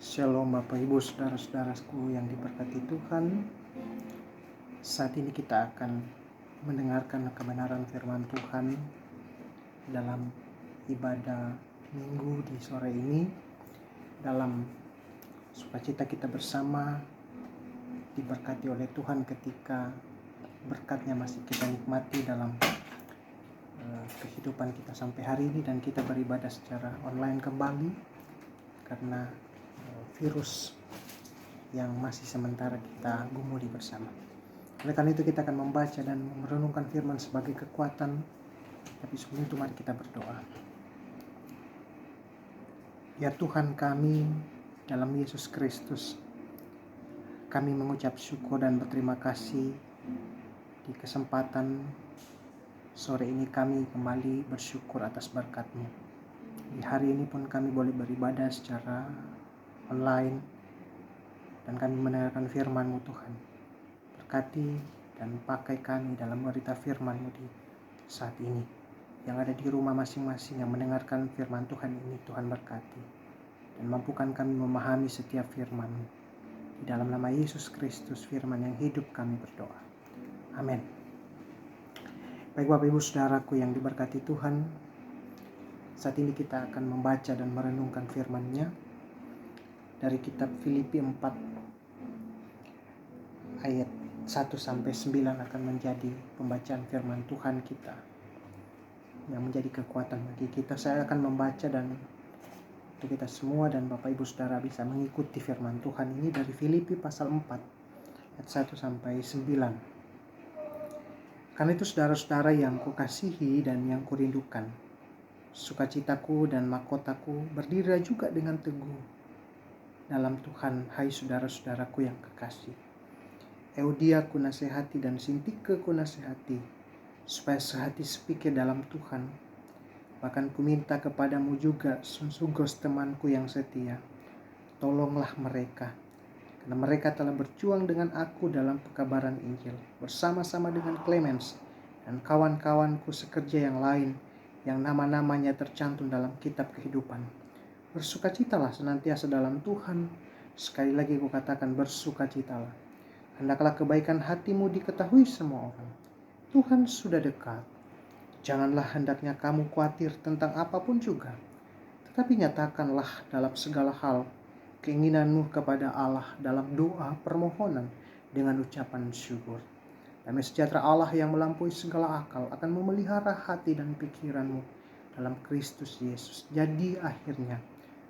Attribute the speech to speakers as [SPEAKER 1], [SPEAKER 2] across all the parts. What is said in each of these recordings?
[SPEAKER 1] Shalom Bapak Ibu Saudara-saudaraku yang diberkati Tuhan. Saat ini kita akan mendengarkan kebenaran firman Tuhan dalam ibadah minggu di sore ini. Dalam sukacita kita bersama diberkati oleh Tuhan ketika berkatnya masih kita nikmati dalam kehidupan kita sampai hari ini, dan kita beribadah secara online kembali karena virus yang masih sementara kita gumuli bersama. Oleh karena itu kita akan membaca dan merenungkan firman sebagai kekuatan. Tapi sebelum itu mari kita berdoa. Ya Tuhan kami, dalam Yesus Kristus, kami mengucap syukur dan berterima kasih di kesempatan sore ini kami kembali bersyukur atas berkat-Mu. Di hari ini pun kami boleh beribadah secara online dan kami mendengarkan firman-Mu Tuhan. Berkati dan pakai kami dalam berita firman-Mu di saat ini. Yang ada di rumah masing-masing yang mendengarkan firman Tuhan ini, Tuhan berkati. Dan mampukan kami memahami setiap firman-Mu. Di dalam nama Yesus Kristus, firman yang hidup, kami berdoa. Amin. Baik Bapak Ibu Saudaraku yang diberkati Tuhan, saat ini kita akan membaca dan merenungkan firman-Nya dari kitab Filipi 4 ayat 1-9 akan menjadi pembacaan firman Tuhan kita yang menjadi kekuatan bagi kita. Saya akan membaca dan untuk kita semua dan Bapak Ibu Saudara bisa mengikuti firman Tuhan ini dari Filipi pasal 4 ayat 1-9. Karena itu saudara-saudara yang kukasihi dan yang kurindukan, sukacitaku dan mahkotaku berdiri juga dengan teguh dalam Tuhan, hai saudara-saudaraku yang kekasih. Eudia ku nasihati dan Sintike ku nasihati, supaya sehati sepikir dalam Tuhan. Bahkan ku minta kepadamu juga, Sunggus temanku yang setia, tolonglah mereka, karena mereka telah berjuang dengan aku dalam pekabaran Injil, bersama-sama dengan Clemens dan kawan-kawanku sekerja yang lain, yang nama-namanya tercantum dalam kitab kehidupan. Bersukacitalah senantiasa dalam Tuhan. Sekali lagi kukatakan, bersukacitalah. Hendaklah kebaikan hatimu diketahui semua orang. Tuhan sudah dekat. Janganlah hendaknya kamu khawatir tentang apapun juga, tetapi nyatakanlah dalam segala hal keinginanmu kepada Allah dalam doa permohonan dengan ucapan syukur. Damai sejahtera Allah yang melampaui segala akal akan memelihara hati dan pikiranmu dalam Kristus Yesus. Jadi akhirnya,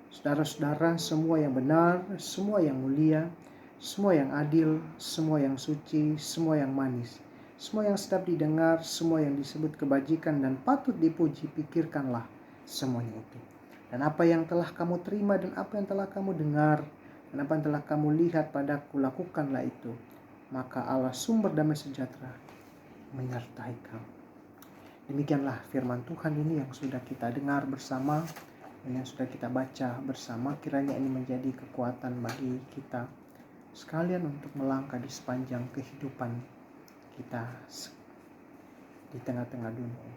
[SPEAKER 1] saudara-saudara, semua yang benar, semua yang mulia, semua yang adil, semua yang suci, semua yang manis, semua yang sedap didengar, semua yang disebut kebajikan dan patut dipuji, pikirkanlah semuanya itu. Dan apa yang telah kamu terima dan apa yang telah kamu dengar dan apa yang telah kamu lihat padaku, lakukanlah itu. Maka Allah sumber damai sejahtera menyertai kamu. Demikianlah firman Tuhan ini yang sudah kita dengar bersama dan yang sudah kita baca bersama. Kiranya ini menjadi kekuatan bagi kita sekalian untuk melangkah di sepanjang kehidupan kita di tengah-tengah dunia.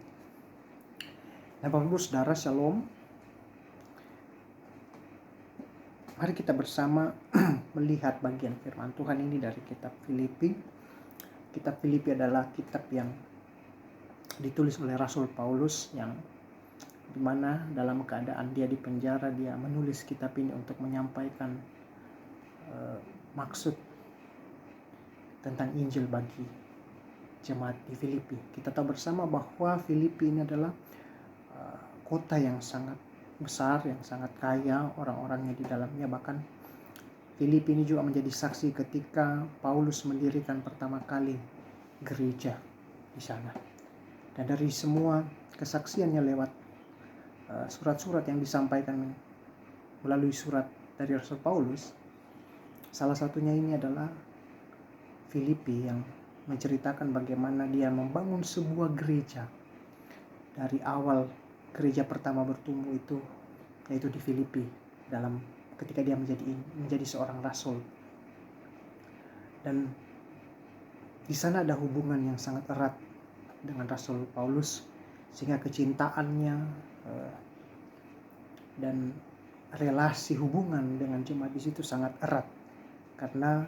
[SPEAKER 1] Nah Bapak Ibu Saudara, Shalom. Mari kita bersama melihat bagian firman Tuhan ini dari kitab Filipi. Kitab Filipi adalah kitab yang ditulis oleh Rasul Paulus, yang dimana dalam keadaan dia di penjara, dia menulis kitab ini untuk menyampaikan maksud tentang Injil bagi jemaat di Filipi. Kita tahu bersama bahwa Filipi ini adalah kota yang sangat besar, yang sangat kaya orang-orangnya di dalamnya. Bahkan Filipi ini juga menjadi saksi ketika Paulus mendirikan pertama kali gereja di sana. Dan dari semua kesaksiannya lewat surat-surat yang disampaikan melalui surat dari Rasul Paulus, salah satunya ini adalah Filipi yang menceritakan bagaimana dia membangun sebuah gereja. Dari awal gereja pertama bertumbuh itu, yaitu di Filipi, dalam ketika dia menjadi seorang rasul. Dan di sana ada hubungan yang sangat erat dengan Rasul Paulus, sehingga kecintaannya dan relasi hubungan dengan jemaat di situ sangat erat, karena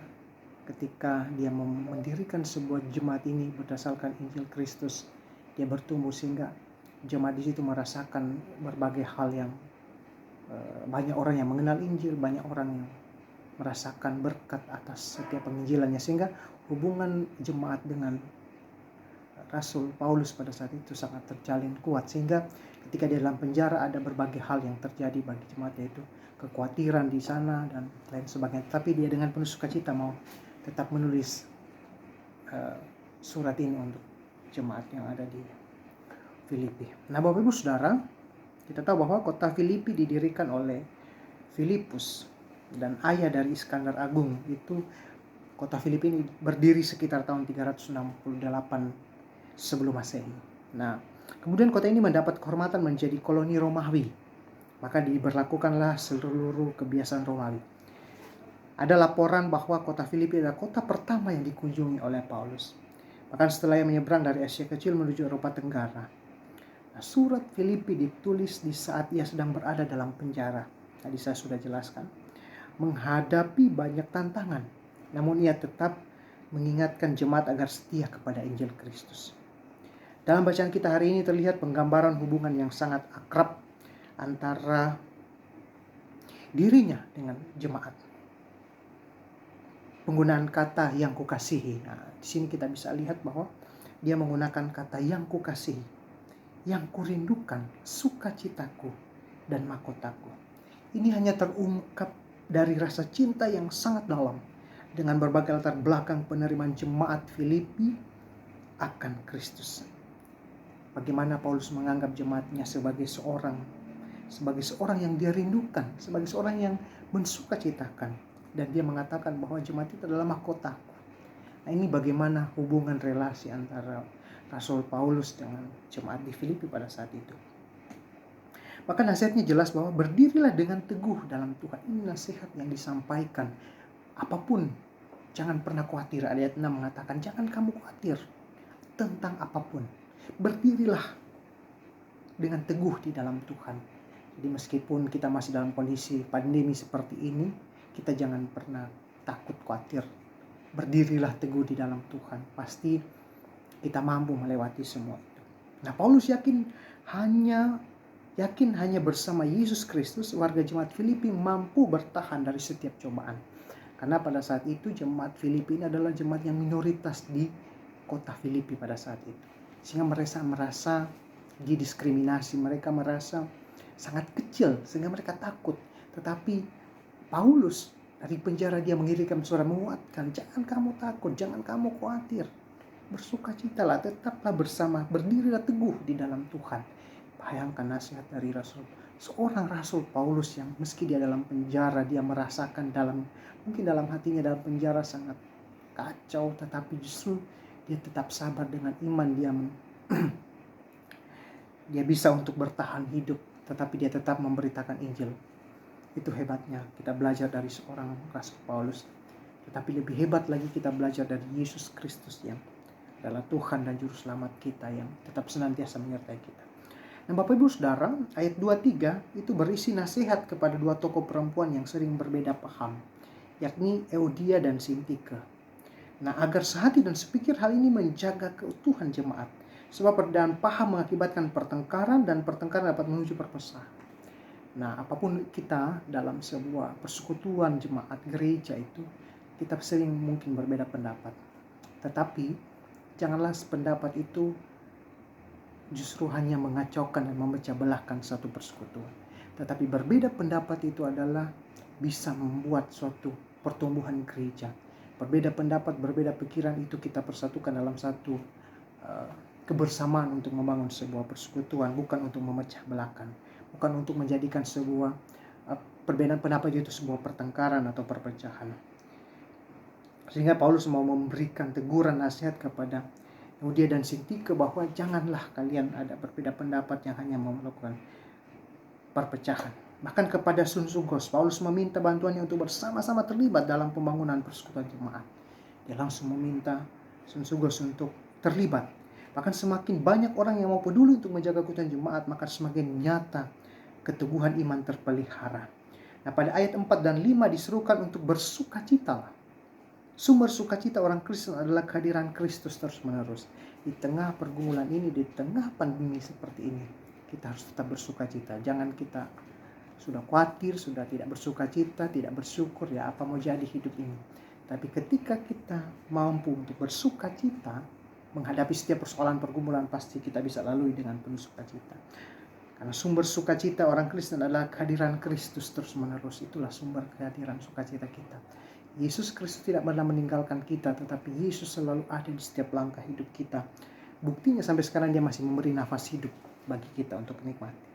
[SPEAKER 1] ketika dia mendirikan sebuah jemaat ini berdasarkan Injil Kristus, dia bertumbuh sehingga jemaat di situ merasakan berbagai hal yang banyak orang yang mengenal Injil, banyak orang yang merasakan berkat atas setiap penginjilannya, sehingga hubungan jemaat dengan Rasul Paulus pada saat itu sangat terjalin kuat, sehingga ketika dia dalam penjara ada berbagai hal yang terjadi bagi jemaat, yaitu kekhawatiran di sana dan lain sebagainya. Tapi dia dengan penuh sukacita mau tetap menulis surat ini untuk jemaat yang ada di Filipi. Nah, Bapak Ibu Saudara, kita tahu bahwa kota Filipi didirikan oleh Filipus dan ayah dari Iskandar Agung. Itu kota Filipi ini berdiri sekitar tahun 368 sebelum Masehi. Nah, kemudian kota ini mendapat kehormatan menjadi koloni Romawi. Maka diberlakukanlah seluruh kebiasaan Romawi. Ada laporan bahwa kota Filipi adalah kota pertama yang dikunjungi oleh Paulus. Bahkan setelah ia menyeberang dari Asia Kecil menuju Eropa Tenggara. Nah, surat Filipi ditulis di saat ia sedang berada dalam penjara. Tadi saya sudah jelaskan. Menghadapi banyak tantangan. Namun ia tetap mengingatkan jemaat agar setia kepada Injil Kristus. Dalam bacaan kita hari ini terlihat penggambaran hubungan yang sangat akrab antara dirinya dengan jemaat. Penggunaan kata yang kukasihi. Nah, di sini kita bisa lihat bahwa dia menggunakan kata yang kukasihi, yang kurindukan, sukacitaku dan mahkotaku. Ini hanya terungkap dari rasa cinta yang sangat dalam dengan berbagai latar belakang penerimaan jemaat Filipi akan Kristus. Bagaimana Paulus menganggap jemaatnya sebagai seorang yang dia rindukan, sebagai seorang yang mensukacitakan, dan dia mengatakan bahwa jemaat itu adalah mahkotaku. Nah, ini bagaimana hubungan relasi antara Rasul Paulus dengan jemaat di Filipi pada saat itu. Maka nasihatnya jelas bahwa berdirilah dengan teguh dalam Tuhan. Ini nasihat yang disampaikan. Apapun, jangan pernah khawatir. Ayat 6 mengatakan, jangan kamu khawatir tentang apapun. Berdirilah dengan teguh di dalam Tuhan. Jadi meskipun kita masih dalam kondisi pandemi seperti ini, kita jangan pernah takut khawatir. Berdirilah teguh di dalam Tuhan. Pasti kita mampu melewati semua itu. Nah, Paulus yakin hanya bersama Yesus Kristus warga jemaat Filipi mampu bertahan dari setiap cobaan. Karena pada saat itu jemaat Filipi ini adalah jemaat yang minoritas di kota Filipi pada saat itu. Sehingga mereka merasa didiskriminasi, mereka merasa sangat kecil sehingga mereka takut. Tetapi Paulus dari penjara dia mengirimkan suara menguatkan, jangan kamu takut, jangan kamu khawatir. Bersukacitalah, tetaplah bersama, berdirilah teguh di dalam Tuhan. Bayangkan nasihat dari seorang Rasul Paulus yang meski dia dalam penjara, dia merasakan mungkin dalam hatinya dalam penjara sangat kacau, tetapi justru dia tetap sabar dengan iman, dia bisa untuk bertahan hidup, tetapi dia tetap memberitakan Injil. Itu hebatnya kita belajar dari seorang Rasul Paulus. Tetapi lebih hebat lagi kita belajar dari Yesus Kristus yang adalah Tuhan dan Juru Selamat kita, yang tetap senantiasa menyertai kita. Nah, Bapak Ibu Saudara, ayat 23 itu berisi nasihat kepada dua tokoh perempuan yang sering berbeda paham, yakni Euodia dan Sintike. Nah, agar sehati dan sepikir hal ini menjaga keutuhan jemaat. Sebab perbedaan paham mengakibatkan pertengkaran, dan pertengkaran dapat menuju perpecahan. Nah, apapun kita dalam sebuah persekutuan jemaat gereja itu, kita sering mungkin berbeda pendapat. Tetapi, janganlah pendapat itu justru hanya mengacaukan dan memecah belahkan satu persekutuan. Tetapi berbeda pendapat itu adalah bisa membuat suatu pertumbuhan gereja. Berbeda pendapat, berbeda pikiran itu kita persatukan dalam satu kebersamaan untuk membangun sebuah persekutuan, bukan untuk memecah belahkan, bukan untuk menjadikan sebuah perbedaan pendapat itu sebuah pertengkaran atau perpecahan. Sehingga Paulus mau memberikan teguran nasihat kepada Euodia dan Sintike bahwa janganlah kalian ada berbeda pendapat yang hanya melakukan perpecahan. Bahkan kepada Sunsugos, Paulus meminta bantuannya untuk bersama-sama terlibat dalam pembangunan persekutuan jemaat. Dia langsung meminta Sunsugos untuk terlibat. Bahkan semakin banyak orang yang mau peduli untuk menjaga keutuhan jemaat, maka semakin nyata keteguhan iman terpelihara. Nah, pada ayat 4 dan 5 diserukan untuk bersukacitalah. Sumber sukacita orang Kristen adalah kehadiran Kristus terus-menerus. Di tengah pergumulan ini, di tengah pandemi seperti ini, kita harus tetap bersukacita. Jangan kita sudah khawatir, sudah tidak bersukacita, tidak bersyukur, ya apa mau jadi hidup ini. Tapi ketika kita mampu untuk bersukacita, menghadapi setiap persoalan pergumulan, pasti kita bisa lalui dengan penuh sukacita. Karena sumber sukacita orang Kristen adalah kehadiran Kristus terus-menerus. Itulah sumber kehadiran sukacita kita. Yesus Kristus tidak pernah meninggalkan kita, tetapi Yesus selalu ada di setiap langkah hidup kita. Buktinya sampai sekarang dia masih memberi nafas hidup bagi kita untuk menikmati.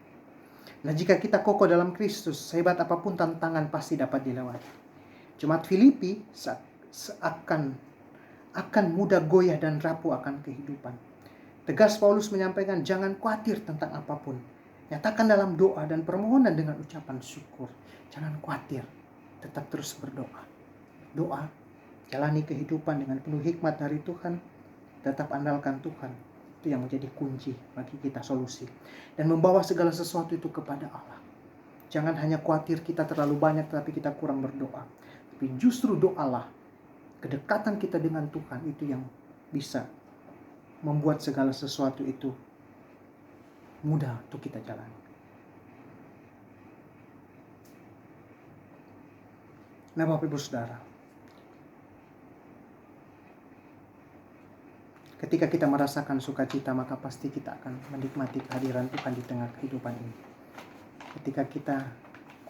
[SPEAKER 1] Nah, jika kita kokoh dalam Kristus, sehebat apapun tantangan pasti dapat dilewati. Jemaat Filipi akan mudah goyah dan rapuh akan kehidupan. Tegas Paulus menyampaikan, jangan khawatir tentang apapun. Nyatakan dalam doa dan permohonan dengan ucapan syukur. Jangan khawatir, tetap terus berdoa. Doa, jalani kehidupan dengan penuh hikmat dari Tuhan, tetap andalkan Tuhan. Itu yang menjadi kunci bagi kita, solusi. Dan membawa segala sesuatu itu kepada Allah. Jangan hanya khawatir kita terlalu banyak tapi kita kurang berdoa. Tapi justru doalah, kedekatan kita dengan Tuhan itu yang bisa membuat segala sesuatu itu mudah untuk kita jalani. Nah, Bapak Ibu Saudara, ketika kita merasakan sukacita, maka pasti kita akan menikmati kehadiran Tuhan di tengah kehidupan ini. Ketika kita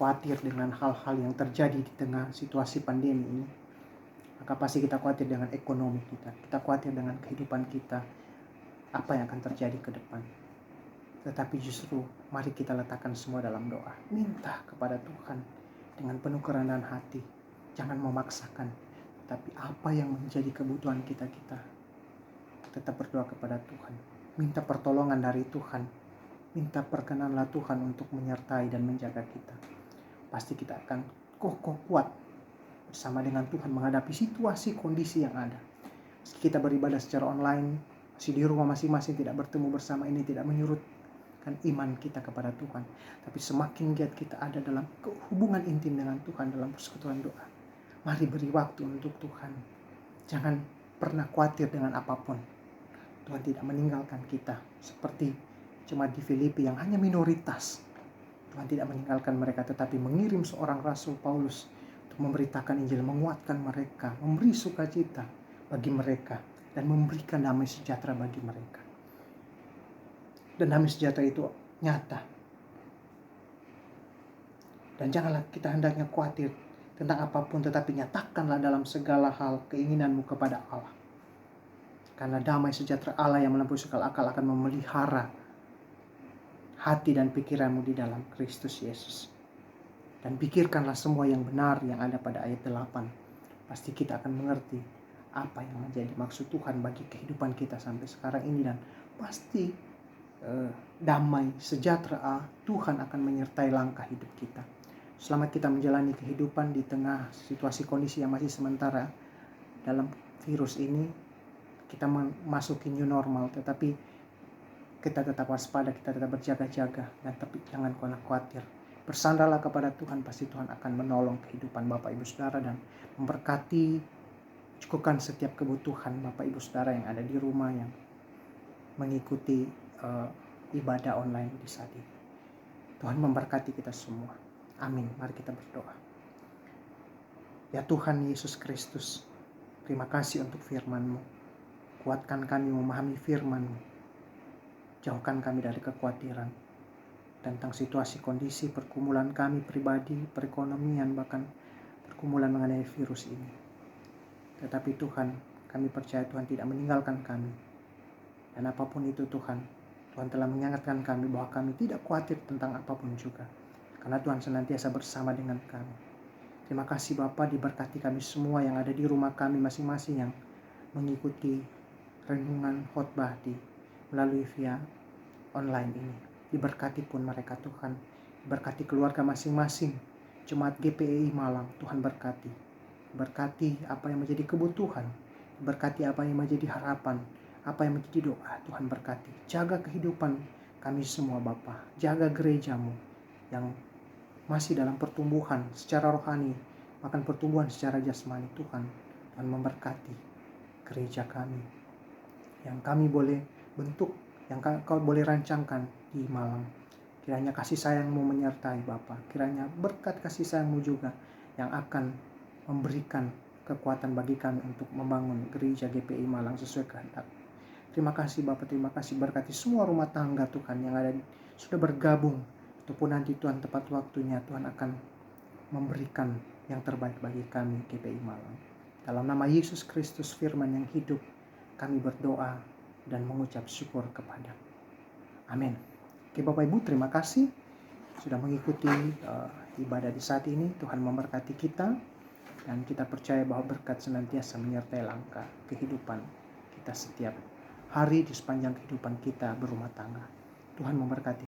[SPEAKER 1] khawatir dengan hal-hal yang terjadi di tengah situasi pandemi ini, maka pasti kita khawatir dengan ekonomi kita. Kita khawatir dengan kehidupan kita, apa yang akan terjadi ke depan. Tetapi justru mari kita letakkan semua dalam doa. Minta kepada Tuhan dengan penuh kerendahan hati. Jangan memaksakan. Tapi apa yang menjadi kebutuhan kita tetap berdoa kepada Tuhan. Minta pertolongan dari Tuhan. Minta perkenanlah Tuhan untuk menyertai dan menjaga kita. Pasti kita akan kokoh kuat bersama dengan Tuhan menghadapi situasi kondisi yang ada. Meski kita beribadah secara online, masih di rumah masing-masing, tidak bertemu bersama, ini tidak menyurutkan iman kita kepada Tuhan. Tapi semakin giat kita ada dalam hubungan intim dengan Tuhan, dalam persekutuan doa. Mari beri waktu untuk Tuhan. Jangan pernah khawatir dengan apapun. Tuhan tidak meninggalkan kita. Seperti jemaat di Filipi yang hanya minoritas. Tuhan tidak meninggalkan mereka, tetapi mengirim seorang Rasul Paulus untuk memberitakan Injil, menguatkan mereka, memberi sukacita bagi mereka, dan memberikan damai sejahtera bagi mereka. Dan damai sejahtera itu nyata. Dan janganlah kita hendaknya khawatir tentang apapun, tetapi nyatakanlah dalam segala hal keinginanmu kepada Allah. Karena damai sejahtera Allah yang melampaui segala akal akan memelihara hati dan pikiranmu di dalam Kristus Yesus. Dan pikirkanlah semua yang benar yang ada pada ayat 8. Pasti kita akan mengerti apa yang menjadi maksud Tuhan bagi kehidupan kita sampai sekarang ini. Dan pasti damai, sejahtera Tuhan akan menyertai langkah hidup kita. Selamat kita menjalani kehidupan di tengah situasi kondisi yang masih sementara dalam virus ini. Kita memasuki new normal, tetapi kita tetap waspada, kita tetap berjaga-jaga, dan tapi jangan pernah khawatir. Bersandarlah kepada Tuhan, pasti Tuhan akan menolong kehidupan Bapak Ibu Saudara dan memberkati, cukupkan setiap kebutuhan Bapak Ibu Saudara yang ada di rumah yang mengikuti ibadah online di saat ini. Tuhan memberkati kita semua. Amin. Mari kita berdoa. Ya Tuhan Yesus Kristus, terima kasih untuk firman-Mu. Kuatkan kami memahami firman-Mu. Jauhkan kami dari kekhawatiran tentang situasi kondisi pergumulan kami pribadi, perekonomian, bahkan pergumulan mengenai virus ini. Tetapi Tuhan, kami percaya Tuhan tidak meninggalkan kami. Dan apapun itu Tuhan telah mengingatkan kami bahwa kami tidak khawatir tentang apapun juga. Karena Tuhan senantiasa bersama dengan kami. Terima kasih Bapa, diberkati kami semua yang ada di rumah kami masing-masing yang mengikuti renungan khotbah melalui via online ini. Diberkati pun mereka Tuhan. Berkati keluarga masing-masing. Jemaat GPI Malang, Tuhan berkati. Berkati apa yang menjadi kebutuhan. Berkati apa yang menjadi harapan. Apa yang menjadi doa, Tuhan berkati. Jaga kehidupan kami semua Bapa. Jaga gereja-Mu yang masih dalam pertumbuhan secara rohani, bahkan pertumbuhan secara jasmani. Tuhan memberkati gereja kami yang kami boleh bentuk, yang kau boleh rancangkan di Malang. Kiranya kasih sayang-Mu menyertai Bapa. Kiranya berkat kasih sayang-Mu juga yang akan memberikan kekuatan bagi kami untuk membangun gereja GPI Malang sesuai kehendak. Terima kasih Bapa, terima kasih, berkati semua rumah tangga Tuhan yang ada sudah bergabung, ataupun nanti Tuhan tepat waktunya Tuhan akan memberikan yang terbaik bagi kami GPI Malang. Dalam nama Yesus Kristus firman yang hidup, kami berdoa dan mengucap syukur kepada. Amin. Oke Bapak Ibu, terima kasih sudah mengikuti ibadah di saat ini. Tuhan memberkati kita, dan kita percaya bahwa berkat senantiasa menyertai langkah kehidupan kita setiap hari di sepanjang kehidupan kita berumah tangga. Tuhan memberkati.